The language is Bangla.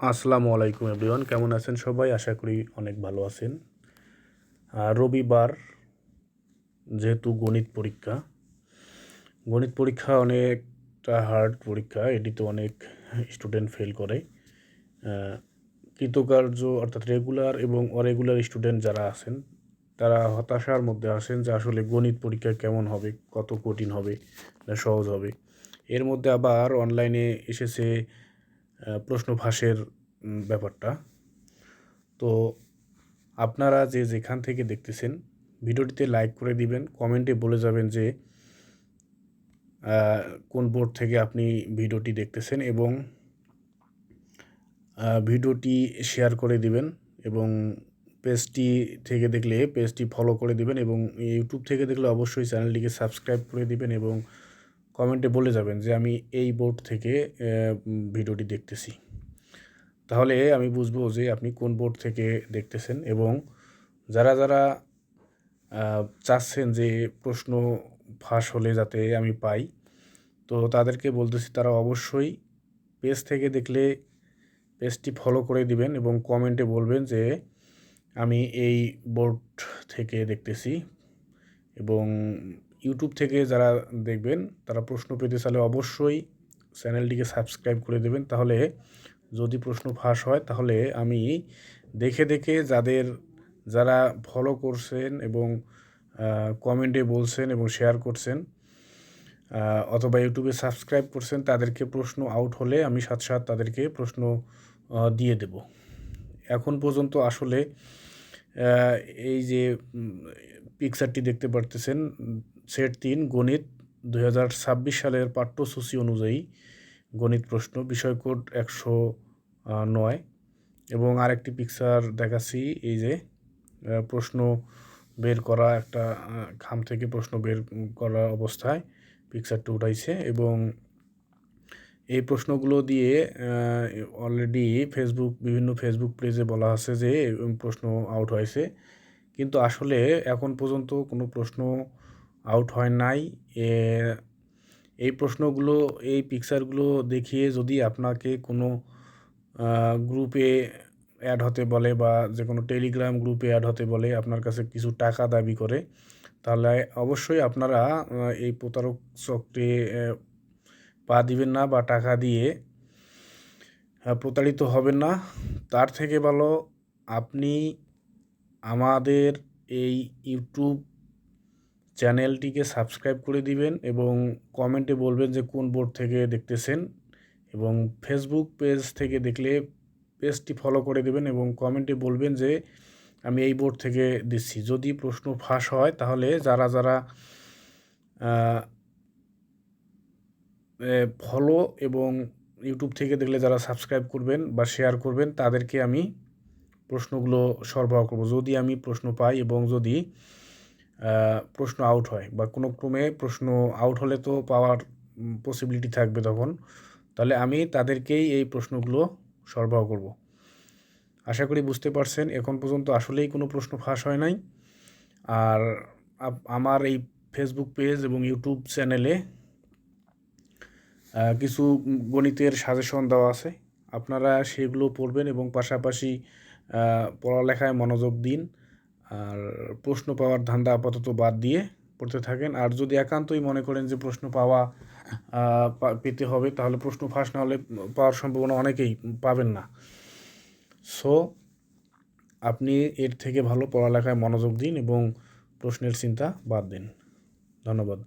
আসসালামু আলাইকুম এভরিওয়ান, কেমন আছেন সবাই? আশা করি অনেক ভালো আছেন। রবিবার যেহেতু গণিত পরীক্ষা অনেকটা হার্ড পরীক্ষা। এটিতে অনেক স্টুডেন্ট ফেল করে। কৃতকার্য অর্থাৎ রেগুলার এবং অরেগুলার স্টুডেন্ট যারা আছেন তারা হতাশার মধ্যে আসেন যে আসলে গণিত পরীক্ষা কেমন হবে, কত কঠিন হবে না সহজ হবে। এর মধ্যে আবার অনলাইনে এসেছে প্রশ্ন ফাঁসের ব্যাপারটা। তো আপনারা যে যেখান থেকে দেখতেছেন ভিডিওটিতে লাইক করে দিবেন, কমেন্টে বলে যাবেন যে কোন বোর্ড থেকে আপনি ভিডিওটি দেখতেছেন এবং ভিডিওটি শেয়ার করে দিবেন এবং পেজটি থেকে দেখলে পেজটি ফলো করে দিবেন এবং ইউটিউব থেকে দেখলে অবশ্যই চ্যানেলটিকে সাবস্ক্রাইব করে দিবেন এবং কমেন্টে বলে যাবেন যে আমি এই বোর্ড থেকে ভিডিওটি দেখতেছি। তাহলে আমি বুঝবো যে আপনি কোন বোর্ড থেকে দেখতেছেন এবং যারা চাচ্ছেন যে প্রশ্ন ফাঁস হলে যাতে আমি পাই, তো তাদেরকে বলতেছি তারা অবশ্যই পেজ থেকে দেখলে পেজটি ফলো করে দিবেন এবং কমেন্টে বলবেন যে আমি এই বোর্ড থেকে দেখতেছি। এবং ইউটিউব থেকে যারা দেখবেন তারা প্রশ্ন পেতে চাইলে অবশ্যই চ্যানেলটিকে সাবস্ক্রাইব করে দেবেন। তাহলে যদি প্রশ্ন ফাঁস হয় তাহলে আমি দেখে দেখে যারা ফলো করছেন এবং কমেন্টে বলছেন এবং শেয়ার করছেন অথবা ইউটিউবে সাবস্ক্রাইব করছেন, তাদেরকে প্রশ্ন আউট হলে আমি সাথে সাথে তাদেরকে প্রশ্ন দিয়ে দেব। এখন পর্যন্ত আসলে এই যে পিকচারটি দেখতে পারতেছেন, সেট 3 গণিত 2026 সালের পাঠ্যসূচি অনুযায়ী গণিত প্রশ্ন, বিষয় কোড 109। এবং আরেকটি পিকচার দেখাচ্ছি, এই যে প্রশ্ন বের করা একটা খাম থেকে প্রশ্ন বের করা অবস্থায় পিকচারটি উঠাইছে এবং এই প্রশ্নগুলো দিয়ে অলরেডি বিভিন্ন ফেসবুক পেজে বলা আছে যে প্রশ্ন আউট হয়েছে, কিন্তু আসলে এখন পর্যন্ত কোনো প্রশ্ন আউট হয় নাই। এই প্রশ্নগুলো, এই পিকচারগুলো দেখিয়ে যদি আপনাকে কোনো গ্রুপে অ্যাড হতে বলে বা যে কোনো টেলিগ্রাম গ্রুপে অ্যাড হতে বলে, আপনার কাছে কিছু টাকা দাবি করে, তাহলে অবশ্যই আপনারা এই প্রতারক চক্রে পা দিবেন না বা টাকা দিয়ে প্রতারিত হবেন না। তার থেকে ভালো আপনি আমাদের এই ইউটিউব চ্যানেলটিকে সাবস্ক্রাইব করে দিবেন এবং কমেন্টে বলবেন যে কোন বোর্ড থেকে দেখতেছেন এবং ফেসবুক পেজ থেকে দেখলে পেজটি ফলো করে দেবেন এবং কমেন্টে বলবেন যে আমি এই বোর্ড থেকে দিচ্ছি। যদি প্রশ্ন ফাঁস হয় তাহলে যারা ফলো এবং ইউটিউব থেকে দেখলে যারা সাবস্ক্রাইব করবেন বা শেয়ার করবেন তাদেরকে আমি প্রশ্নগুলো সরবরাহ করব। যদি আমি প্রশ্ন পাই এবং যদি প্রশ্ন আউট হয় বা কোনো ক্রমে প্রশ্ন আউট হলে তো পাওয়ার পসিবিলিটি থাকবে তখন, তাহলে আমি তাদেরকেই এই প্রশ্নগুলো সরবরাহ করব। আশা করি বুঝতে পারছেন। এখন পর্যন্ত আসলেই কোনো প্রশ্ন ফাঁস হয় নাই। আর আমার এই ফেসবুক পেজ এবং ইউটিউব চ্যানেলে কিছু গণিতের সাজেশন দেওয়া আছে, আপনারা সেগুলো পড়বেন এবং পাশাপাশি পড়ালেখায় মনোযোগ দিন। আর প্রশ্ন পাওয়ার ধান্দা আপাতত বাদ দিয়ে পড়তে থাকেন। আর যদি একান্তই মনে করেন যে প্রশ্ন পেতে হবে, তাহলে প্রশ্ন ফাঁস না হলে পাওয়ার সম্ভাবনা অনেকেই পাবেন না। সো আপনি এর থেকে ভালো পড়ালেখায় মনোযোগ দিন এবং প্রশ্নের চিন্তা বাদ দিন। ধন্যবাদ।